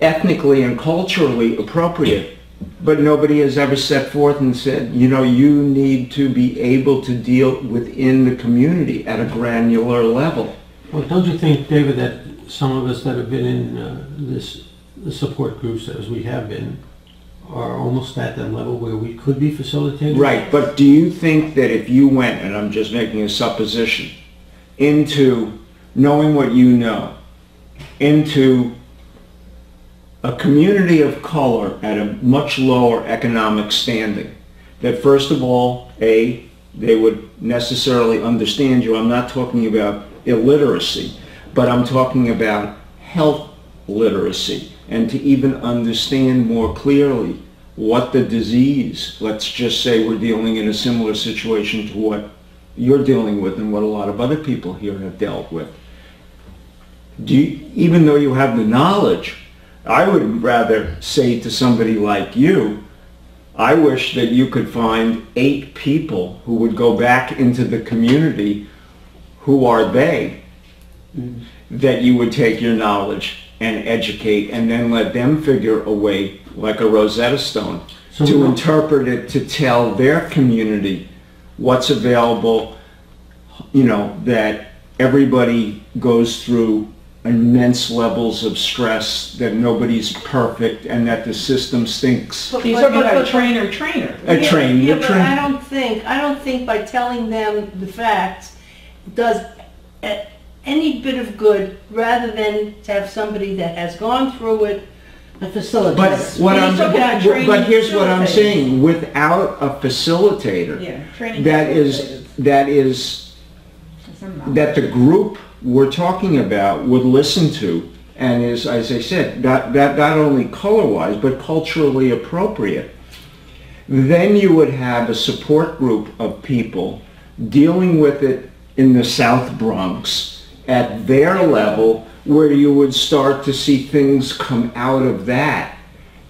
ethnically and culturally appropriate, but nobody has ever set forth and said, you know, you need to be able to deal within the community at a granular level. Well, don't you think, David, that some of us that have been in the support groups, as we have been, are almost at that level where we could be facilitators? Right, but do you think that if you went, and I'm just making a supposition, into knowing what you know, into a community of color at a much lower economic standing, that first of all, they would necessarily understand you. I'm not talking about illiteracy, but I'm talking about health literacy, and to even understand more clearly what the disease, let's just say we're dealing in a similar situation to what you're dealing with and what a lot of other people here have dealt with. Even though you have the knowledge, I would rather say to somebody like you, I wish that you could find 8 people who would go back into the community. Who are they? That you would take your knowledge and educate, and then let them figure a way, like a Rosetta Stone, to interpret it, to tell their community what's available, you know, that everybody goes through immense levels of stress, that nobody's perfect, and that the system stinks. He's talking about a trainer. A trainer. Yeah, but I don't think by telling them the facts does any bit of good, rather than to have somebody that has gone through it. A facilitator. But here's what I'm saying: without a facilitator, that the group we're talking about would listen to, and is, as I said, not only color-wise but culturally appropriate, then you would have a support group of people dealing with it in the South Bronx at their level, where you would start to see things come out of that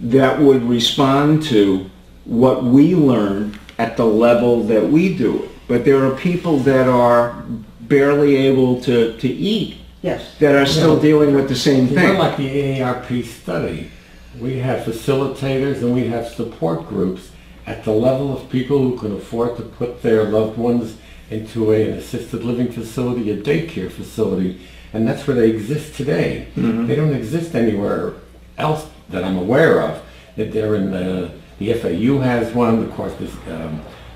would respond to what we learn at the level that we do it. But there are people that are barely able to eat, yes, that are still dealing with the same We're thing. like the AARP study. We have facilitators and we have support groups at the level of people who can afford to put their loved ones into an assisted living facility, a daycare facility, and that's where they exist today. Mm-hmm. They don't exist anywhere else that I'm aware of. That they're in the FAU has one, of course this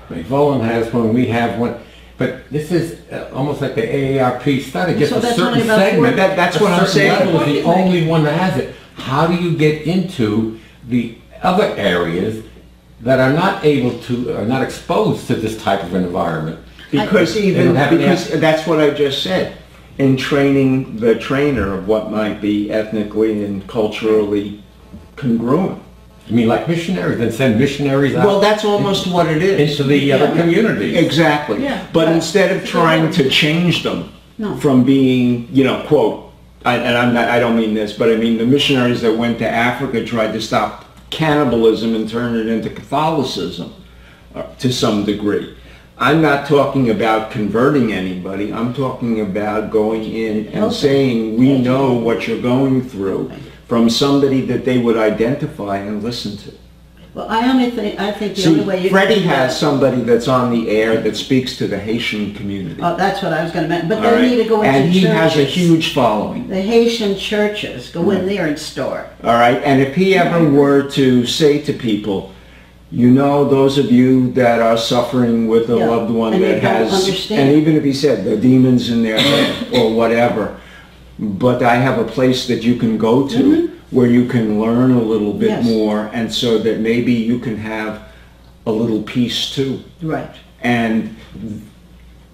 Volan has one, we have one. But this is almost like the AARP study, just So a that's certain only about segment. That's what I'm saying. Level is the only one that has it. How do you get into the other areas that are not able to, are not exposed to this type of an environment? Because that's what I just said. In training the trainer of what might be ethnically and culturally congruent. You mean like missionaries, then send missionaries out? Well, that's almost what it is. Into the other communities. Exactly. Yeah. But instead of trying to change them No. from being, you know, quote, I don't mean this, but I mean the missionaries that went to Africa tried to stop cannibalism and turn it into Catholicism to some degree. I'm not talking about converting anybody. I'm talking about going in and saying, we know what you're going through, from somebody that they would identify and listen to. Well, I think the only way you Freddie has somebody that's on the air that speaks to the Haitian community. Oh, that's what I was going to mention. But All they right? need to go into and he churches. has a huge following. The Haitian churches, go in there and start. All right, and if he ever were to say to people, you know, those of you that are suffering with a Yeah, loved one and they that don't has, understand. and even if he said the demons in their head or whatever, but I have a place that you can go to where you can learn a little bit Yes. more, and so that maybe you can have a little peace too. Right. And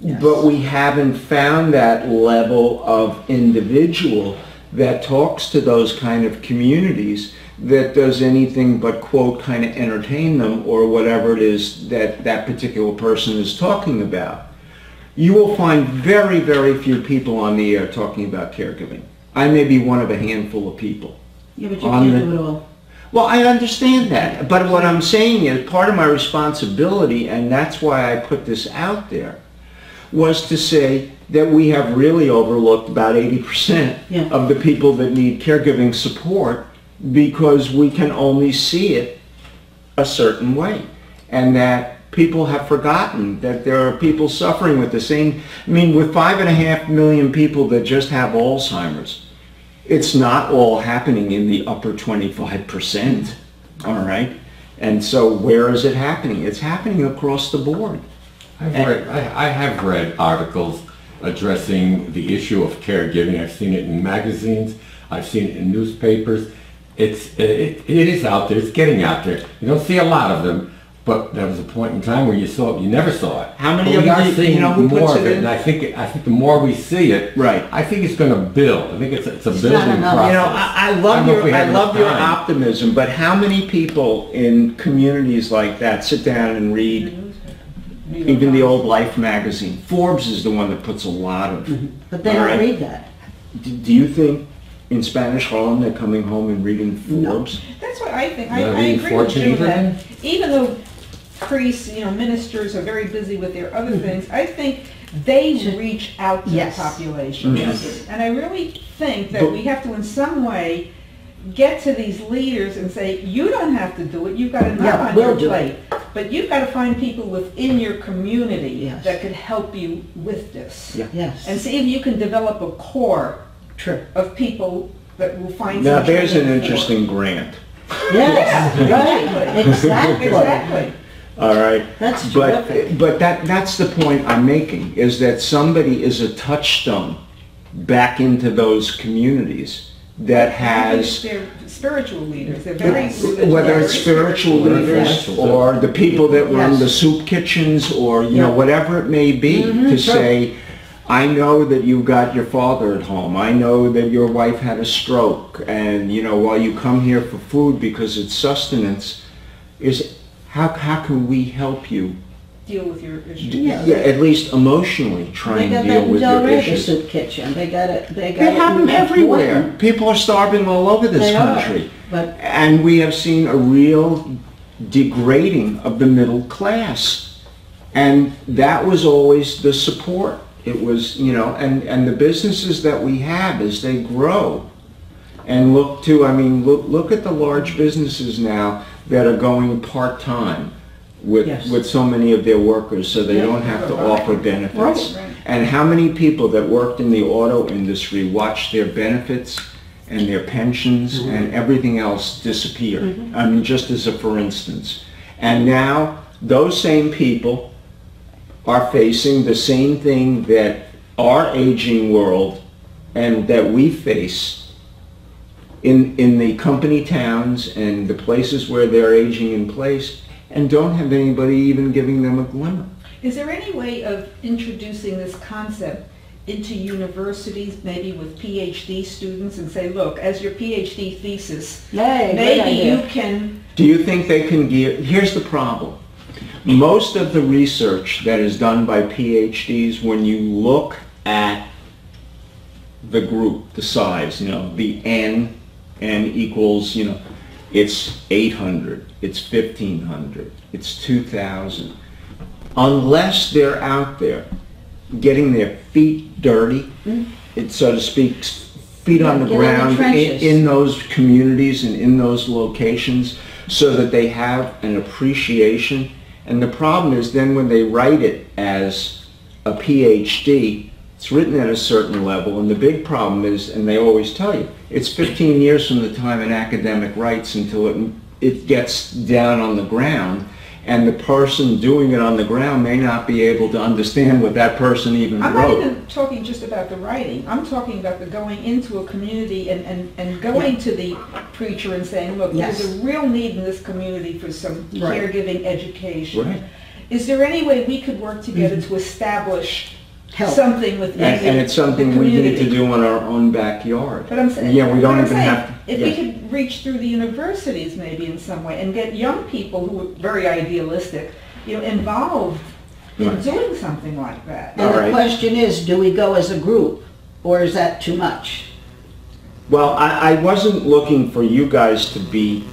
Yes. but we haven't found that level of individual that talks to those kind of communities, that does anything but quote kind of entertain them or whatever it is that that particular person is talking about. You will find very, very few people on the air talking about caregiving. I may be one of a handful of people. Yeah, but you On can't the- do it all. Well, I understand that, but what I'm saying is part of my responsibility, and that's why I put this out there, was to say that we have really overlooked about 80% Yeah. of the people that need caregiving support because we can only see it a certain way, and that people have forgotten that there are people suffering with the same, I mean, with 5.5 million people that just have Alzheimer's, it's not all happening in the upper 25%, all right? And so where is it happening? It's happening across the board. I have read articles addressing the issue of caregiving. I've seen it in magazines. I've seen it in newspapers. It is out there. It's getting out there. You don't see a lot of them, but there was a point in time where you saw it. You never saw it. How many But of we are you seeing know who more puts of it it? in? And I think the more we see it, Right. I think it's going to build. I think it's a building enough. process. You know, I don't love know if we have enough your time. optimism, but how many people in communities like that sit down and read even the old Life magazine? Forbes is the one that puts a lot of. But they all don't right? read that. Do you think in Spanish Harlem they're coming home and reading Forbes? That's what I think. I Not agree reading with Fortune Jim either, that even though priests, ministers are very busy with their other things, I think they reach out to Yes. the population. Yes. And I really think that we have to in some way get to these leaders and say, you don't have to do it, you've got enough Yeah, on we'll your do plate. But you've got to find people within your community Yes. that could help you with this. Yeah. Yes. And see if you can develop a core True. of people that will find Now some there's an training for. interesting grant. Yes, right, exactly. Exactly. All right. That's terrific. But that's the point I'm making, is that somebody is a touchstone back into those communities that has, They're spiritual leaders, they're very Yes. religious. whether it's spiritual leaders or the people that run Yes. the soup kitchens or, you know, Yeah. whatever it may be, to say, I know that you've got your father at home. I know that your wife had a stroke. And, while you come here for food because it's sustenance, how can we help you? Deal with your issues. Yeah. At least emotionally try They and got deal that in with Del your Rey, the issues. soup kitchen. They got it. They got They it have them in everywhere. Boynton. People are starving all over this They are, country. but- And we have seen a real degrading of the middle class. And that was always the support. It was, and the businesses that we have as they grow and look at the large businesses now that are going part-time Yes. with so many of their workers, so they don't have to offer benefits. Right. And how many people that worked in the auto industry watched their benefits and their pensions and everything else disappear? I mean, just as a for instance. And now those same people are facing the same thing that our aging world and that we face in the company towns and the places where they're aging in place, and don't have anybody even giving them a glimmer. Is there any way of introducing this concept into universities, maybe with PhD students, and say, look, as your PhD thesis, Yay, great maybe idea. you can, Do you think they can give, here's the problem. Most of the research that is done by PhDs, when you look at the group, the size, the N equals, it's 800, it's 1,500, it's 2,000. Unless they're out there getting their feet dirty, so to speak, feet on the get in the ground trenches. in those communities and in those locations, so that they have an appreciation. And the problem is then when they write it as a PhD, it's written at a certain level, and the big problem is, and they always tell you, it's 15 years from the time an academic writes until it gets down on the ground, and the person doing it on the ground may not be able to understand what that person even I'm not wrote. even talking just about the writing, I'm talking about the going into a community and going to the preacher and saying, look, Yes. there's a real need in this community for some Right. caregiving education. Right. Is there any way we could work together to establish Help. something within And it's something the we need community? to do in our own backyard. But I'm saying, Yeah, we don't but I'm even saying, have to. if yeah. we could reach through the universities maybe in some way and get young people who are very idealistic, involved in Right. doing something like that. And All the right. question is, do we go as a group, or is that too much? Well, I wasn't looking for you guys to be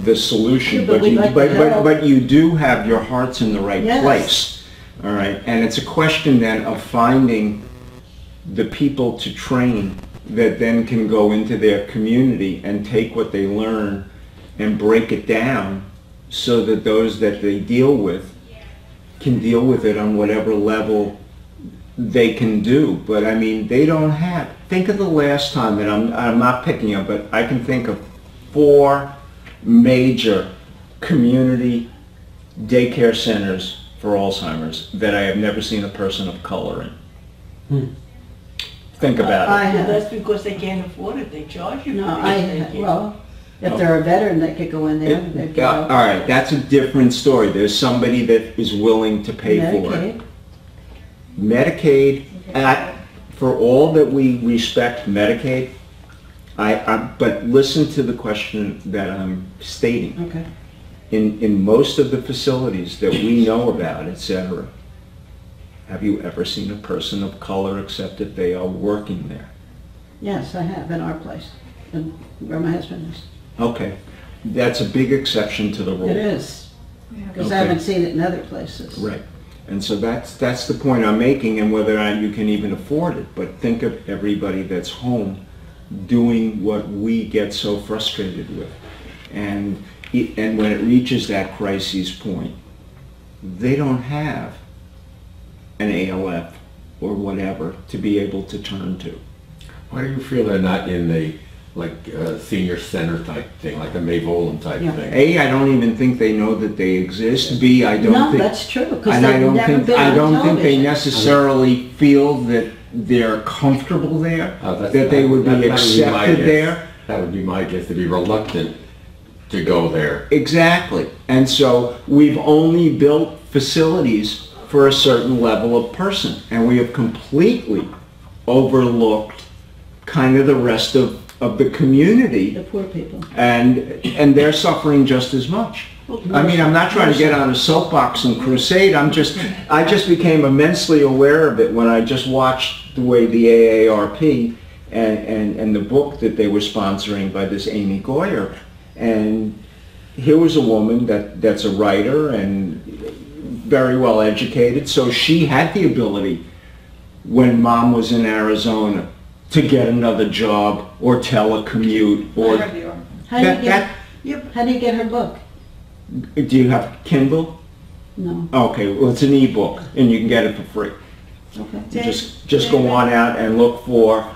the solution, Yeah, but we'd like to help. but you do have your hearts in the right Yes. place, all right? And it's a question then of finding the people to train that then can go into their community and take what they learn and break it down so that those that they deal with can deal with it on whatever level they can do. But I mean, they don't have, think of the last time, and I'm not picking up, but I can think of 4 major community daycare centers for Alzheimer's that I have never seen a person of color in. Think about I it. Well, have. that's because they can't afford it, they charge you. No, for I, it. well, if they're a veteran, they could go in there. They could All go- right, that's a different story. There's somebody that is willing to pay for it. Medicaid. Medicaid, for all that we respect Medicaid, but listen to the question that I'm stating. Okay. In most of the facilities that we know about, etc., have you ever seen a person of color except if they are working there? Yes, I have, in our place, and where my husband is. Okay, that's a big exception to the rule. It is, because Okay. I haven't seen it in other places. Right. And so that's the point I'm making, and whether or not you can even afford it. But think of everybody that's home doing what we get so frustrated with. And when it reaches that crisis point, they don't have an ALF or whatever to be able to turn to. Why do you feel they're not in the, like, senior center type thing, like the Mayvolan type Yeah. thing? A, I don't even think they know that they exist. B, I don't No, think... that's true, because And I they've don't never think, been I on don't think they television. necessarily feel that they're comfortable there, that they would be my accepted guess. there. That would be my guess, to be reluctant to go there. Exactly. And so we've only built facilities for a certain level of person, and we have completely overlooked kind of the rest of the community, The poor people. and they're suffering just as much. I mean, I'm not trying to get on a soapbox and crusade. I just became immensely aware of it when I just watched the way the AARP and the book that they were sponsoring by this Amy Goyer. And here was a woman that's a writer and very well educated, so she had the ability when mom was in Arizona to get another job or telecommute or I heard the arm. How do you get her book? do you have Kindle? No, Okay, well, it's an ebook and you can get it for free. okay. Just go on out and look for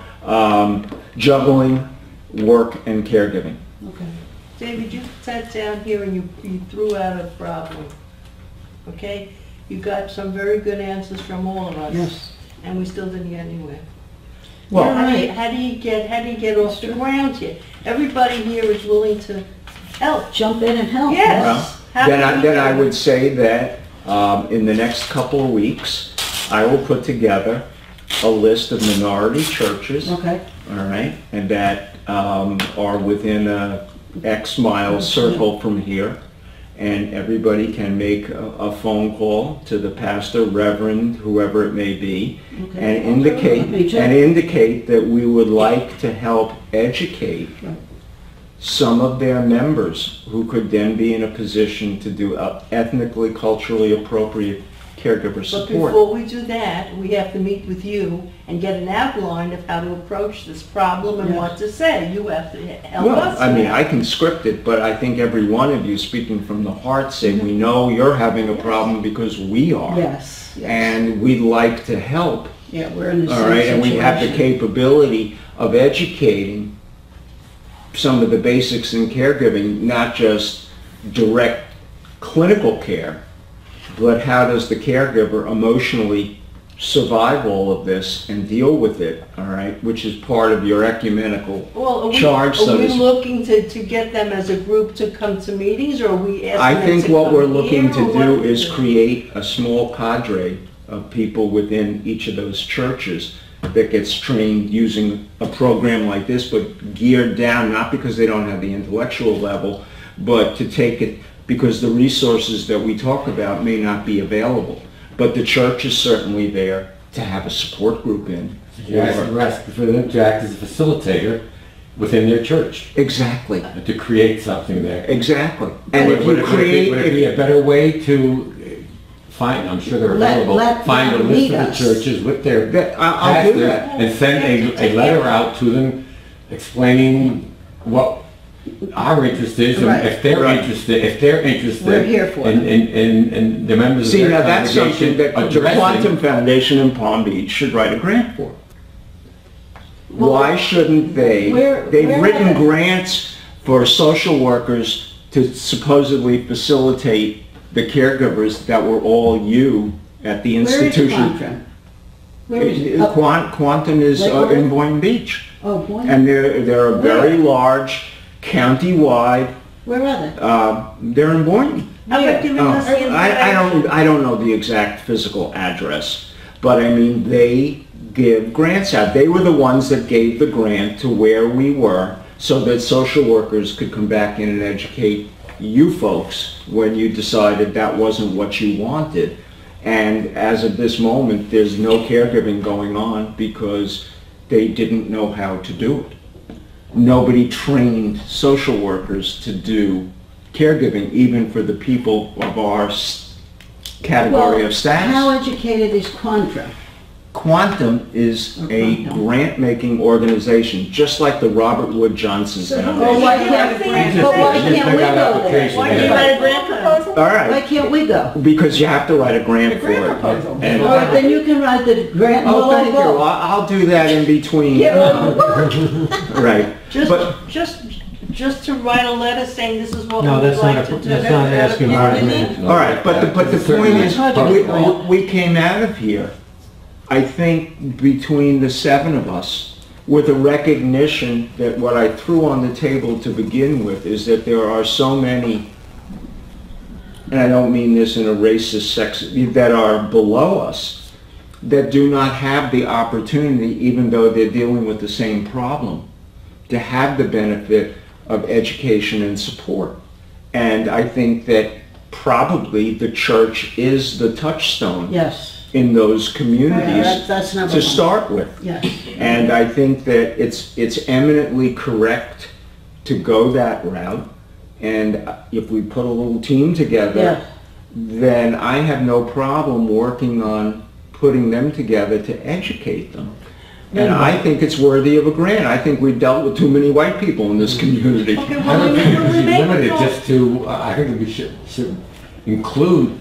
juggling work and caregiving. Okay. David, you sat down here and you threw out a problem, okay? You got some very good answers from all of us. Yes. And we still didn't get anywhere. Well, How do you get off the ground here? Everybody here is willing to help. Jump in and help. Yes. well, How do we then I do would it? say that in the next couple of weeks, I will put together a list of minority churches, all Okay. right, and that are within a X mile circle from here, and everybody can make a phone call to the pastor, reverend, whoever it may be, Okay. and Me too. indicate that we would like to help educate Right. some of their members who could then be in a position to do ethnically, culturally appropriate caregiver But support. before we do that, we have to meet with you and get an outline of how to approach this problem and Yeah. what to say. You have to help Well, us. I mean, I can script it, but I think every one of you, speaking from the heart, say, we know you're having a problem because we are. Yes, yes. And we'd like to help, Yeah, we're in the same all right? And we have the situation. capability of educating some of the basics in caregiving, not just direct clinical care, but how does the caregiver emotionally survive all of this and deal with it, all right? Which is part of your ecumenical Well, charge, are so we to speak. looking to get them as a group to come to meetings, or are we I asking them think to what come we're looking here, to or what do are we is doing? create a small cadre of people within each of those churches that gets trained using a program like this, but geared down, not because they don't have the intellectual level, but to take it, because the resources that we talk about may not be available. But the church is certainly there to have a support group in. You're asking for them to act as a facilitator within their church Exactly, to create something there. exactly. And if Would you it create, be a better way to find, I'm sure they're available, find a them list meet of the us. churches with their I'll do pastors that. and send a letter out to them explaining what our interest is, and Right. if they're Right. interested. We're here for them. And the members of See, their now that's something congregation that the addressing. Quantum Foundation in Palm Beach should write a grant for. Why shouldn't they? where They've are written they? grants for social workers to supposedly facilitate the caregivers that were all you at the Where is institution. Quantum? Where is it? Oh, Quantum is Lakewood? in Boynton Beach. oh, boy. And they're a very large, county-wide, Where are they? they're in Boynton. How about giving Oh, us the I don't know the exact physical address, but I mean, they give grants out. They were the ones that gave the grant to where we were so that social workers could come back in and educate you folks when you decided that wasn't what you wanted. And as of this moment, there's no caregiving going on because they didn't know how to do it. Nobody trained social workers to do caregiving, even for the people of our category Well, of status. how educated is Quantum? Quantum is a grant-making organization, just like the Robert Wood Johnson Well, Foundation. why can't, but why can't we go there? Why do you write a grant proposal? All Why right, can't we go? because you have to write a grant A for grant it. proposal. And- All right, then you can write the grant. Oh, we'll thank you. all go. I'll do that in between. Right. But Just to write a letter saying this is what No, we would that's not like a, to do. that's not asking for a grant. all right, but the point is, we came out of here, I think, between the seven of us, with a recognition that what I threw on the table to begin with is that there are so many, and I don't mean this in a racist sex, that are below us, that do not have the opportunity, even though they're dealing with the same problem, to have the benefit of education and support. And I think that probably the church is the touchstone Yes. in those Yeah, communities that's number to one. start with. Yes. And I think that it's eminently correct to go that route. And if we put a little team Yeah. together, then I have no problem working on putting them together to educate them. And I think it's worthy of a grant. I think we've dealt with too many white people in this community. Okay, I well, don't think it we should be make a limited call. just to, I think we should include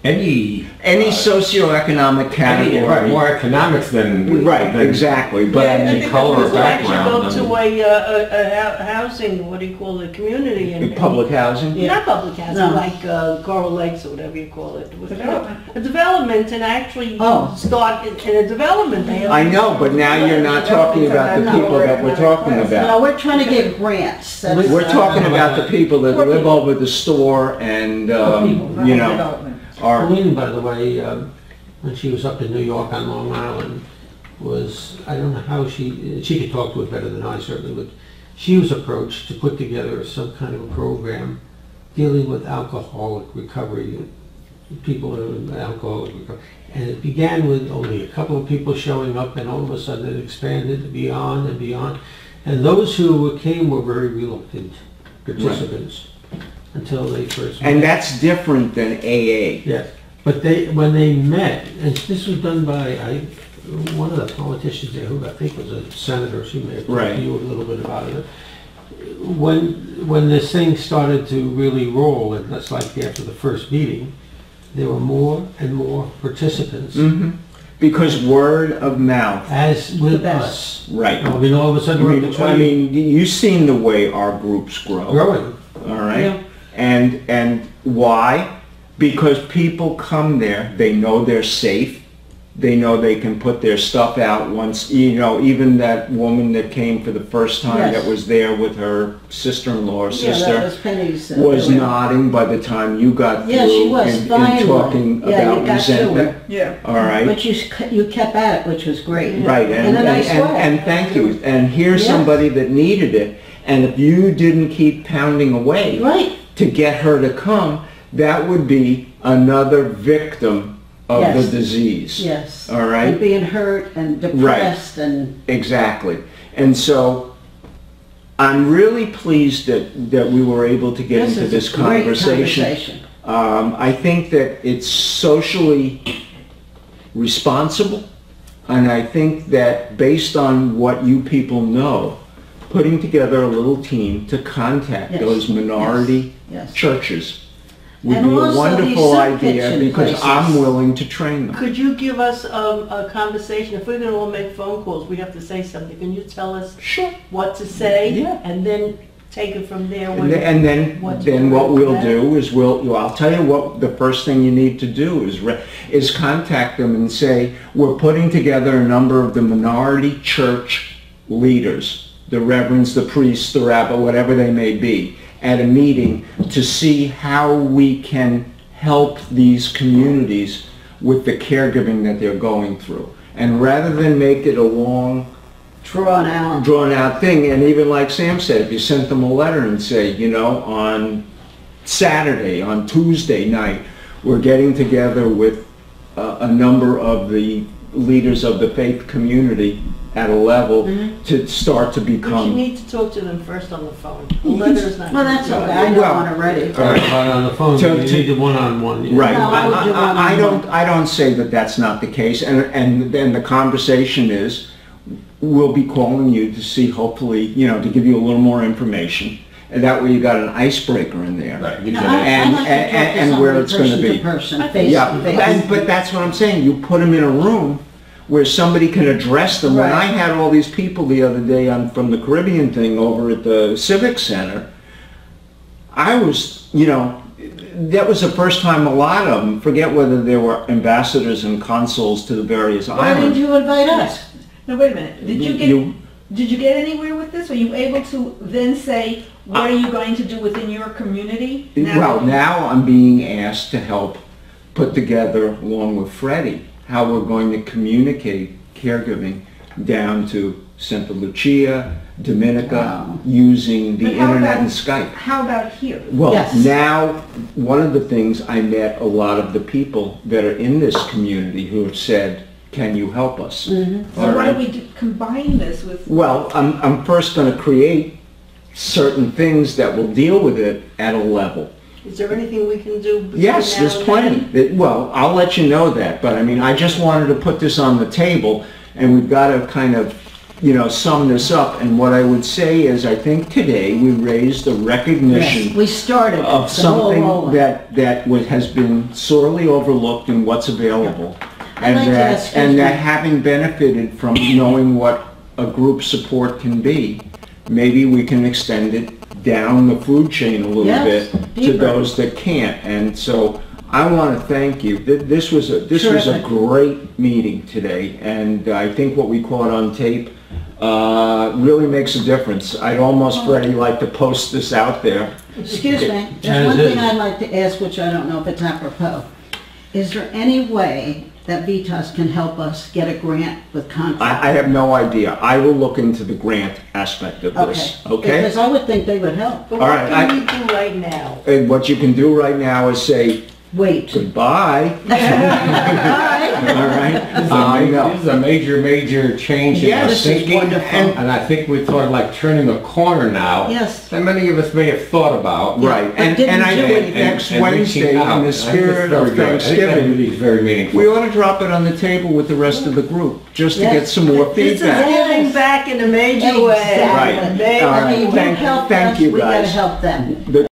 any socioeconomic right, category. more economics than. Right, than- exactly. But Yeah, I I mean, think color that's or what Actually background. go to a housing, what do you call it, community and. public housing. Not public housing, No. like Coral Lakes or whatever you call it. Development. A development and actually Oh. start in a development. They have- I know, but now you're not talking about the people that we're talking No, about. we're trying to get grants. That's, We're talking about the people that Poor live people. over the store and, Not you know, development. are, Pauline, by the way, when she was up in New York on Long Island, was, I don't know how she could talk to it better than I certainly would. She was approached to put together some kind of a program dealing with alcoholic recovery, people in alcoholic recovery. And it began with only a couple of people showing up, and all of a sudden it expanded beyond and beyond. And those who came were very reluctant participants until they first met. and that's different than AA. Yes, but when they met, and this was done by, one of the politicians there, who I think was a senator, she may have talked Right. to you a little bit about it. When this thing started to really roll, and that's like after the first meeting, there were more and more participants, Because word of mouth, as with best. us. right. I mean, all of a sudden, we're up to 20 you've seen the way our groups grow. growing. All right? Yeah. And why? Because people come there, they know they're safe, they know they can put their stuff out once, you know, even that woman that came for the first time Yes. that was there with her sister-in-law or Yeah, that sister was Penny's. was nodding by the time you got through Yeah, she was, in finally. talking Yeah, you about got to resentment. her. Yeah. All right? But you kept at it, which was great. Right, In a nice way. and thank you. And here's Yes. somebody that needed it. And if you didn't keep pounding away Right, to get her to come, that would be another victim of Yes. the disease. yes. All right? And being hurt and depressed and, Exactly. And so I'm really pleased that we were able to get into is this a great conversation. I think that it's socially responsible, and I think that based on what you people know, putting together a little team to contact Yes. those minority Yes. churches would And be a also wonderful these soup idea, kitchen because places. I'm willing to train them. Could you give us a conversation? If we're gonna all make phone calls, we have to say something. Can you tell us Sure. what to say? Yeah. And then take it from there? And then what we'll that? do is I'll tell you what the first thing you need to do is contact them and say, we're putting together a number of the minority church leaders, the reverends, the priests, the rabbi, whatever they may be, at a meeting to see how we can help these communities with the caregiving that they're going through. And rather than make it a long, Drawn out. thing, and even like Sam said, if you sent them a letter and say, you know, on Saturday, on Tuesday night, we're getting together with a number of the leaders of the faith community at a level to start to But you become... need to talk to them first on the phone. The letter is not. Well, that's gonna okay, do I it. know Well, one already. All right, but on the phone, To- you to- need a one-on-one. Yeah. Right. No, I would do one-on-one. I don't say that that's not the case, and then the conversation is, we'll be calling you to see, hopefully, you know, to give you a little more information, and that way you got an icebreaker in there. Right. No, And- I like to talk to and where somebody it's gonna be. person-to-person, face Yeah, to face. but that's what I'm saying, you put them in a room where somebody can address them. When I Right. had all these people the other day from the Caribbean thing over at the Civic Center, I was, you know, that was the first time a lot of them, forget whether they were ambassadors and consuls to the various Why islands. did you invite us? No, wait a minute. Did you get anywhere with this? Were you able to then say, what are you going to do within your community? Well, now I'm being asked to help put together, along with Freddie, how we're going to communicate caregiving down to Santa Lucia, Dominica, Wow. using the But how internet about- and Skype. How about here? Well, Yes. now, one of the things, I met a lot of the people that are in this community who have said, can you help us? So All why right. don't we combine this with? Well, I'm first going to create certain things that will deal with it at a level. Is there anything we can do between Yes, now there's and plenty. then? Well, I'll let you know that, but I mean, I just wanted to put this on the table, and we've got to kind of, you know, sum this up. And what I would say is, I think today we raised the Yes, recognition we started it. of It's all something rolling. that has been sorely overlooked in what's available. I'd like to ask, excuse And that me. having benefited from knowing what a group support can be, maybe we can extend it down the food chain a little Yes, bit to deeper. those that can't. And so I want to thank you. This was a Terrific. great meeting today, and I think what we caught on tape really makes a difference. I'd almost, Freddie, like to post this out there. Excuse me, As there's one is. thing I'd like to ask, which I don't know if it's apropos. Is there any way that Vitas can help us get a grant with Concord? I have no idea. I will look into the grant aspect of this, okay? Because I would think they would help. But All what right, can we do right now? And what you can do right now is say Wait. goodbye, All right. all right? This is a major change in Yes, our this is thinking, wonderful. and I think we're sort of like turning a corner now. Yes. That many of us may have thought about. Right, but didn't and I do think it. next and reaching Wednesday, out. in the I think spirit that's of very good. I think that Thanksgiving, really is very meaningful. we ought to drop it on the table with the rest of the group, just to Yes. get some more This is feedback. giving back in a major way. Exactly. Right. Major All I right. mean, you Thank- helped thank us, you, we gotta guys. help them.